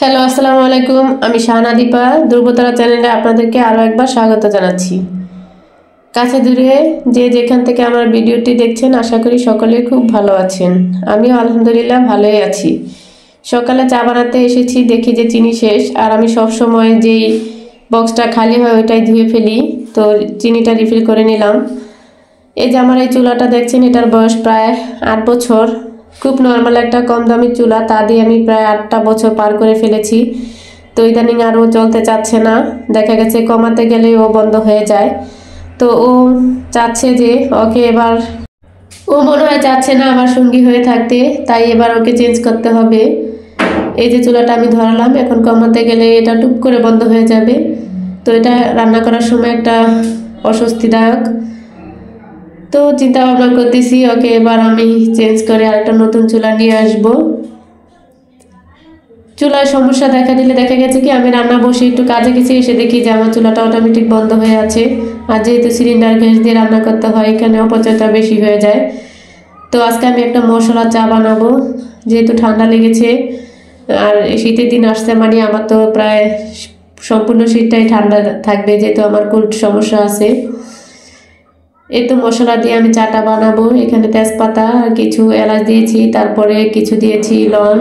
Hello, আসসালামু আলাইকুম। আমি শাহানা দীপা ধ্রুবতারা চ্যানেলে আপনাদেরকে আরও একবার স্বাগত জানাচ্ছি। কাছে দূরে যে যেখান থেকে আমার ভিডিওটি দেখছেন, আশা করি সকলেই খুব ভালো আছেন। আমিও আলহামদুলিল্লাহ ভালোই আছি। সকালে চা বানাতে এসেছি, দেখি যে চিনি শেষ। আর আমি সব সময় যেই বক্সটা খালি হয় ওইটাই ধুয়ে ফেলি, তো চিনিটা রিফিল করে নিলাম। এই যে আমার এই চুলাটা দেখছেন, এটার বয়স প্রায় 8 বছর। খুব নর্মাল একটা কম দামি চুলা, তা দিয়ে আমি প্রায় 8টা বছর পার করে ফেলেছি। তো ইদানিং আরও চলতে চাচ্ছে না, দেখা গেছে কমাতে গেলে ও বন্ধ হয়ে যায়। তো ও চাচ্ছে যে ওকে এবার, ও মনে হয় চাচ্ছে না আমার সঙ্গী হয়ে থাকতে, তাই এবার ওকে চেঞ্জ করতে হবে। এই যে চুলাটা আমি ধরালাম, এখন কমাতে গেলে এটা টুপ করে বন্ধ হয়ে যাবে। তো এটা রান্না করার সময় একটা অস্বস্তিদায়ক। তো চিন্তা ভাবনা করতেছি ওকে এবার আমি চেঞ্জ করে আরেকটা নতুন চুলা নিয়ে আসব। চুলায় সমস্যা দেখা দিলে দেখা গেছে কি আমি রান্না বসে একটু কাজে গেছি, এসে দেখি যে আমার চুলাটা অটোমেটিক বন্ধ হয়ে আছে। আর যেহেতু সিলিন্ডার গ্যাস দিয়ে রান্না করতে হয়, এখানে অপচয়টা বেশি হয়ে যায়। তো আজকে আমি একটা মশলা চা বানাবো, যেহেতু ঠান্ডা লেগেছে আর শীতের দিন আসছে, মানে আমার তো প্রায় সম্পূর্ণ শীতটাই ঠান্ডা থাকবে, যেহেতু আমার কোল্ড সমস্যা আছে। এই তো মশলা দিয়ে আমি চাটা বানাবো। এখানে তেজপাতা আর কিছু এলাচ দিয়েছি, তারপরে কিছু দিয়েছি লং।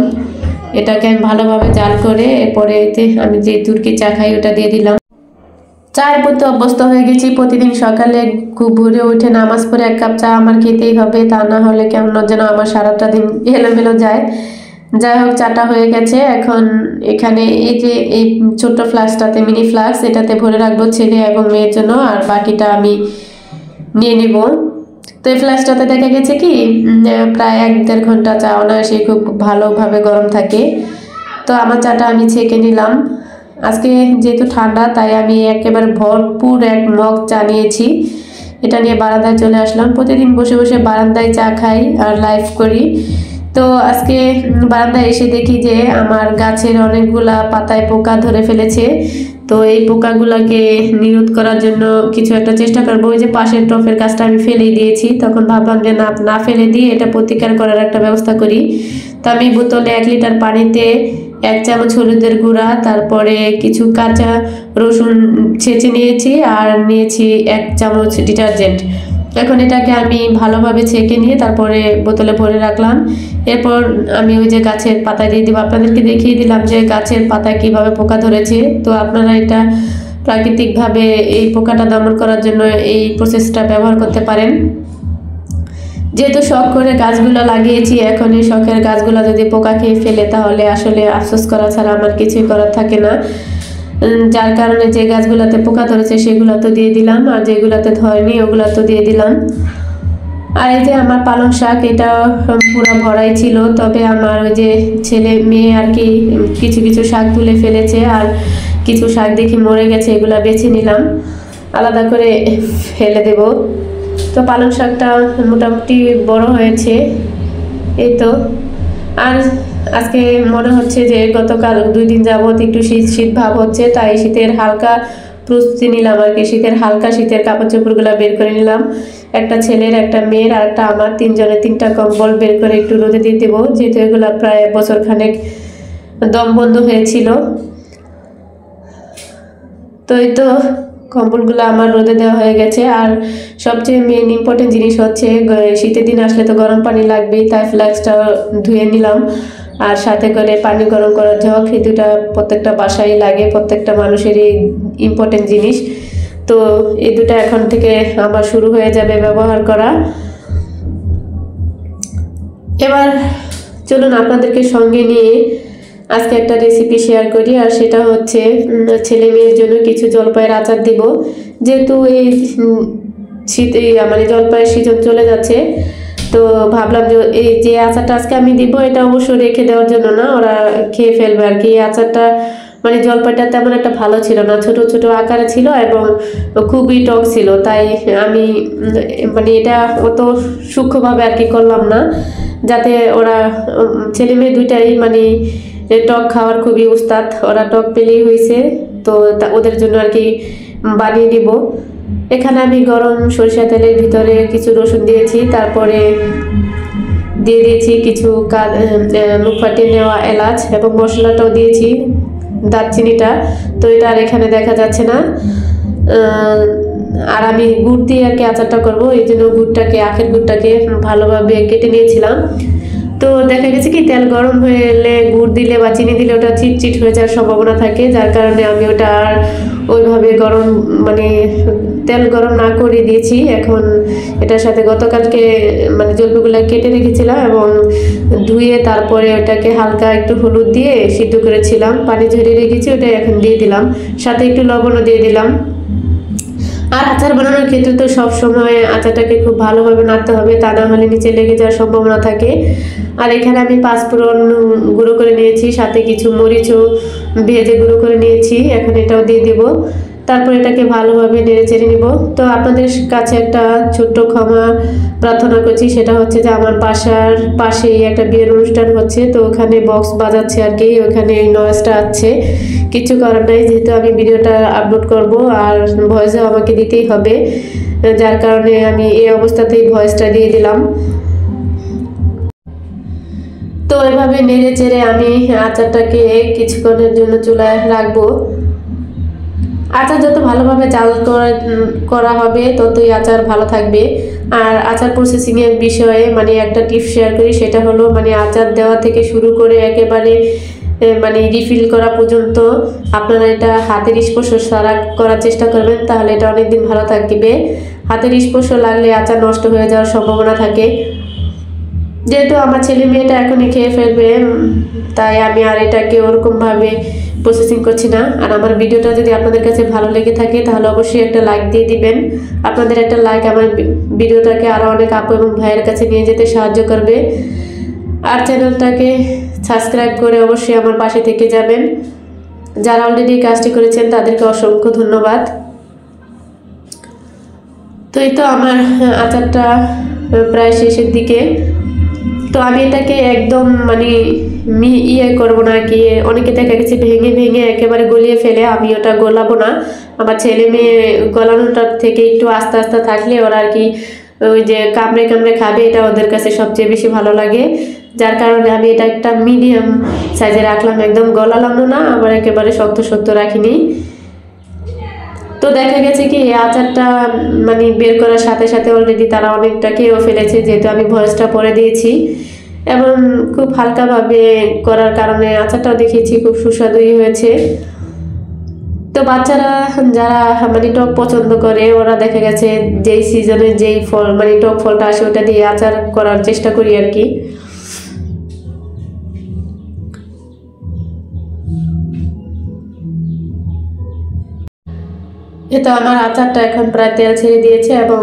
এটাকে আমি ভালোভাবে জাল করে এরপরে এতে আমি যে তুর্কি চা খাই ওটা দিয়ে দিলাম। চায়ের প্রতি অভ্যস্ত হয়ে গেছি। প্রতিদিন সকালে খুব ভোরে উঠে নামাজ পড়ে 1 কাপ চা আমার খেতেই হবে, তা না হলে কেমন যেন আমার সারাটা দিন এলোমেলো যায়। যাই হোক, চাটা হয়ে গেছে। এখন এখানে এই যে এই ছোট্ট ফ্লাস্কটাতে, মিনি ফ্লাস্ক, এটাতে ভরে রাখবো ছেলে এবং মেয়ের জন্য, আর বাকিটা আমি নিয়ে নিব। তো এই ফ্লাস্কটাতে দেখা গেছে কি প্রায় 1-1.5 ঘন্টা চা অনায়াসে খুব ভালোভাবে গরম থাকে। তো আমার চাটা আমি ছেঁকে নিলাম। আজকে যেহেতু ঠান্ডা, তাই আমি একেবারে ভরপুর 1 মগ চা নিয়েছি। এটা নিয়ে বারান্দায় চলে আসলাম। প্রতিদিন বসে বসে বারান্দায় চা খাই আর লাইভ করি। তো আজকে বারান্দায় এসে দেখি যে আমার গাছের অনেকগুলা পাতায় পোকা ধরে ফেলেছে। তো এই পোকাগুলোকে নিরোধ করার জন্য কিছু একটা চেষ্টা করবো। ওই যে পাশের টফের গাছটা আমি ফেলেই দিয়েছি, তখন ভাবলাম যে না ফেলে দিয়ে এটা প্রতিকার করার একটা ব্যবস্থা করি। তো আমি বোতলে 1 লিটার পানিতে 1 চামচ হলুদের গুঁড়া, তারপরে কিছু কাঁচা রসুন ছেঁচে নিয়েছি, আর নিয়েছি 1 চামচ ডিটারজেন্ট। এখন এটাকে আমি ভালোভাবে ছেঁকে নিয়ে তারপরে বোতলে ভরে রাখলাম। এরপর আমি ওই যে গাছের পাতায় দিয়ে দিব। আপনাদেরকে দেখিয়ে দিলাম যে গাছের পাতায় কিভাবে পোকা ধরেছে। তো আপনারা এটা প্রাকৃতিকভাবে এই পোকাটা দমন করার জন্য এই প্রসেসটা ব্যবহার করতে পারেন। যেহেতু শখ করে গাছগুলো লাগিয়েছি, এখন এই শখের গাছগুলো যদি পোকা খেয়ে ফেলে তাহলে আসলে আফসোস করা ছাড়া আমার কিছুই করার থাকে না। যার কারণে যে গাছগুলোতে পোকা ধরেছে সেগুলো তো দিয়ে দিলাম, আর যেগুলোতে ধরেনি ওগুলো তো দিয়ে দিলাম। আর এই যে আমার পালং শাক, এটা পুরো ভরাই ছিল, তবে আমার ওই যে ছেলে মেয়ে আর কি কিছু কিছু শাক তুলে ফেলেছে, আর কিছু শাক দেখি মরে গেছে, এগুলো বেছে নিলাম, আলাদা করে ফেলে দেব। তো পালং শাকটা মোটামুটি বড় হয়েছে এই তো। আর আজকে মনে হচ্ছে যে গতকাল 2 দিন যাবত একটু শীত শীত ভাব হচ্ছে, তাই শীতের হালকা প্রস্তুতি নিলাম আর কি। শীতের কাপড় চোপড়গুলো বের করে নিলাম। একটা ছেলের, একটা মেয়ের, আর একটা আমার, 3 জনের 3টা কম্বল বের করে একটু রোদে দিয়ে দেবো, যেহেতু এগুলো প্রায় বছরখানেক দম বন্ধ হয়েছিল। তো এই তো কম্বলগুলো আমার রোদে দেওয়া হয়ে গেছে। আর সবচেয়ে মেন ইম্পর্টেন্ট জিনিস হচ্ছে শীতের দিন আসলে তো গরম পানি লাগবেই, তাই ফ্লাস্কটা ধুয়ে নিলাম। আর সাথে করে পানি গরম করার জগ, এই দুটা প্রত্যেকটা বাসায় লাগে, প্রত্যেকটা মানুষেরই ইম্পর্টেন্ট জিনিস। তো এই দুটা এখন থেকে আমার শুরু হয়ে যাবে ব্যবহার করা। এবার চলুন আপনাদেরকে সঙ্গে নিয়ে আজকে একটা রেসিপি শেয়ার করি, আর সেটা হচ্ছে ছেলে মেয়ের জন্য কিছু জলপাইয়ের আচার দিব। যেহেতু এই শীতে মানে জলপাইয়ের সিজন চলে যাচ্ছে, তো ভাবলাম যে এই যে আচারটা আজকে আমি দিব এটা অবশ্য রেখে দেওয়ার জন্য না, ওরা খেয়ে ফেলবে আর কি। এই আচারটা মানে জলপাইটা তেমন একটা ভালো ছিল না, ছোট ছোট আকারে ছিল এবং খুবই টক ছিল, তাই আমি মানে এটা অত সূক্ষ্মভাবে আর কি করলাম না, যাতে ওরা ছেলে মেয়ে দুইটাই মানে টক খাওয়ার খুবই উস্তাদ, ওরা টক পেলেই হয়েছে। তো ওদের জন্য আর কি বানিয়ে দিব। এখানে আমি গরম সরিষা তেলের ভিতরে কিছু রসুন দিয়েছি, তারপরে দিয়ে দিয়েছি কিছু মুখ ফাটিয়ে নেওয়া এলাচ এবং মশলাটাও দিয়েছি দারচিনিটা। তো এটা আর এখানে দেখা যাচ্ছে না। আর আমি গুড় দিয়ে আর কি আচারটা করবো, এই জন্য আখের গুড়টাকে ভালোভাবে কেটে নিয়েছিলাম। তো দেখা গেছে কি তেল গরম হয়ে এলে গুড় দিলে বা চিনি দিলে ওটা চিটচিট হয়ে যাওয়ার সম্ভাবনা থাকে, যার কারণে আমি ওটা আর ওইভাবে তেল গরম না করে দিয়েছি। এখন এটার সাথে গতকালকে জলপিগুলো কেটে রেখেছিলাম এবং ধুয়ে তারপরে ওটাকে হালকা একটু হলুদ দিয়ে সিদ্ধ করেছিলাম, পানি ঝরিয়ে রেখেছি, ওটা এখন দিয়ে দিলাম, সাথে একটু লবণও দিয়ে দিলাম। আর আচার বানানোর ক্ষেত্রে তো সব সময় আচারটাকে খুব ভালোভাবে নাড়তে হবে, তা না হলে নিচে লেগে যাওয়ার সম্ভাবনা থাকে। আর এখানে আমি পাঁচফোড়ন গুঁড়ো করে নিয়েছি, সাথে কিছু মরিচও ভেজে গুঁড়ো করে নিয়েছি, এখন এটাও দিয়ে দেব। তারপর এটাকে ভালোভাবে নেড়ে চেড়ে নিব। তো আপনাদের কাছে একটা ছোট্ট ক্ষমা প্রার্থনা করছি, সেটা হচ্ছে যে আমার বাসার পাশেই একটা বিয়ের অনুষ্ঠান হচ্ছে, তো ওখানে বক্স বাজাচ্ছে আর কি, ওখানে নয়েজটা আছে। কিছু করার নাই, যেহেতু আমি ভিডিওটা আপলোড করব আর ভয়েসও আমাকে দিতেই হবে, যার কারণে আমি এই অবস্থাতেই ভয়েসটা দিয়ে দিলাম। তো এভাবে নেড়ে চেড়ে আমি আচারটাকে কিছুক্ষণের জন্য চুলায় রাখবো। আচার যত ভালোভাবে জাল করা হবে ততই আচার ভালো থাকবে। আর আচার প্রসেসিংয়ের বিষয়ে একটা টিপস শেয়ার করি, সেটা হলো আচার দেওয়া থেকে শুরু করে একেবারে রিফিল করা পর্যন্ত আপনারা এটা হাতের স্পর্শ ছাড়া করার চেষ্টা করবেন, তাহলে এটা অনেকদিন ভালো থাকবে। হাতের স্পর্শ লাগলে আচার নষ্ট হয়ে যাওয়ার সম্ভাবনা থাকে। যেহেতু আমার ছেলে মেয়েটা এখনই খেয়ে ফেলবে, তাই আমি আর এটাকে ওরকমভাবে প্রসেসিং করছি না। আর আমার ভিডিওটা যদি আপনাদের কাছে ভালো লেগে থাকে তাহলে অবশ্যই একটা লাইক দিয়ে দিবেন। আপনাদের একটা লাইক আমার ভিডিওটাকে আরও অনেক আপু এবং ভাইয়ের কাছে নিয়ে যেতে সাহায্য করবে। আর চ্যানেলটাকে সাবস্ক্রাইব করে অবশ্যই আমার পাশে থেকে যাবেন। যারা অলরেডি কাজটি করেছেন তাদেরকে অসংখ্য ধন্যবাদ। তো এই তো আমার আচারটা প্রায় শেষের দিকে। তো আমি এটাকে একদম করবো না কি, অনেকে দেখা গেছে ভেঙে ভেঙে একেবারে গলিয়ে ফেলে, আমি ওটা গলাবো না। আমার ছেলে মেয়ে গলানোটার থেকে একটু আস্তে আস্তে থাকলে ওরা আর কি ওই যে কামড়ে কামড়ে খাবে, এটা ওদের কাছে সবচেয়ে বেশি ভালো লাগে, যার কারণে আমি এটা একটা মিডিয়াম সাইজে রাখলাম, একদম গলালাম না, আবার একেবারে শক্ত শক্ত রাখিনি। তো দেখা গেছে কি এই আচারটা বের করার সাথে সাথে অলরেডি তারা অনেকটা খেয়েও ফেলেছে, যেহেতু আমি ভয়েসটা পরে দিয়েছি এবং খুব হালকাভাবে করার কারণে আচারটাও দেখিয়েছি, খুব সুস্বাদুই হয়েছে। তো বাচ্চারা যারা টক পছন্দ করে, ওরা দেখা গেছে যেই সিজনে যেই ফল টক ফলটা আসে ওটা দিয়ে আচার করার চেষ্টা করি আর কি। তো আমার আচারটা এখন প্রায় তেল ছেড়ে দিয়েছে এবং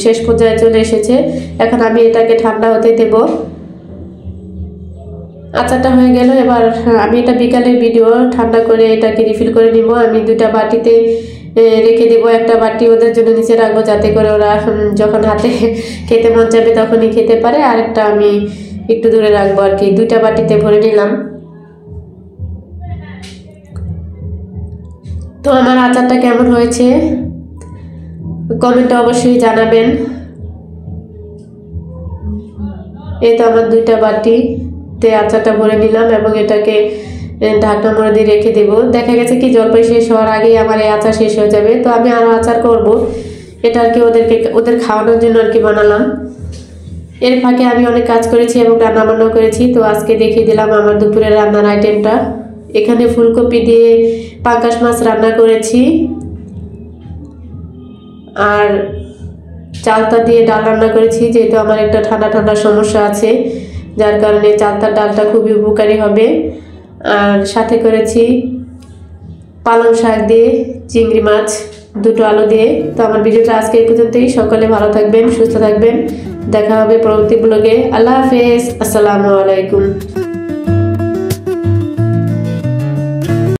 শেষ পর্যায়ে চলে এসেছে। এখন আমি এটাকে ঠান্ডা হতে দেব। আচারটা হয়ে গেল। এবার আমি এটা বিকালের ভিডিও, ঠান্ডা করে এটাকে রিফিল করে নিব। আমি দুইটা বাটিতে রেখে দেবো, একটা বাটি ওদের জন্য নিচে রাখবো যাতে করে ওরা যখন হাতে খেতে মন যাবে তখনই খেতে পারে, আরেকটা আমি একটু দূরে রাখবো আর কি। দুইটা বাটিতে ভরে নিলাম। তো আমার আচারটা কেমন হয়েছে কমেন্টে অবশ্যই জানাবেন। এই তো আমার দুইটা বাটিতে আচারটা ভরে নিলাম এবং এটাকে ঢাকনা মুড়ে দিয়ে রেখে দেব। দেখা গেছে কি জলপাই শেষ হওয়ার আগেই আমার এই আচার শেষ হয়ে যাবে, তো আমি আরও আচার করব। এটা আর কি ওদের খাওয়ানোর জন্য আর কি বানালাম। এর ফাঁকে আমি অনেক কাজ করেছি এবং রান্নাবান্নাও করেছি। তো আজকে দেখিয়ে দিলাম আমার দুপুরের রান্নার আইটেমটা। এখানে ফুলকপি দিয়ে পাঙ্গাস মাছ রান্না করেছি আর চালতা দিয়ে ডাল রান্না করেছি, যেহেতু আমার একটা ঠান্ডা ঠান্ডা সমস্যা আছে, যার কারণে চালতার ডালটা খুবই উপকারী হবে। আর সাথে করেছি পালং শাক দিয়ে চিংড়ি মাছ, দুটো আলু দিয়ে। তো আমার ভিডিওটা আজকে এই পর্যন্তই। সকলে ভালো থাকবেন, সুস্থ থাকবেন। দেখা হবে পরবর্তী ব্লগে। আল্লাহ হাফেজ, আসসালামু আলাইকুম।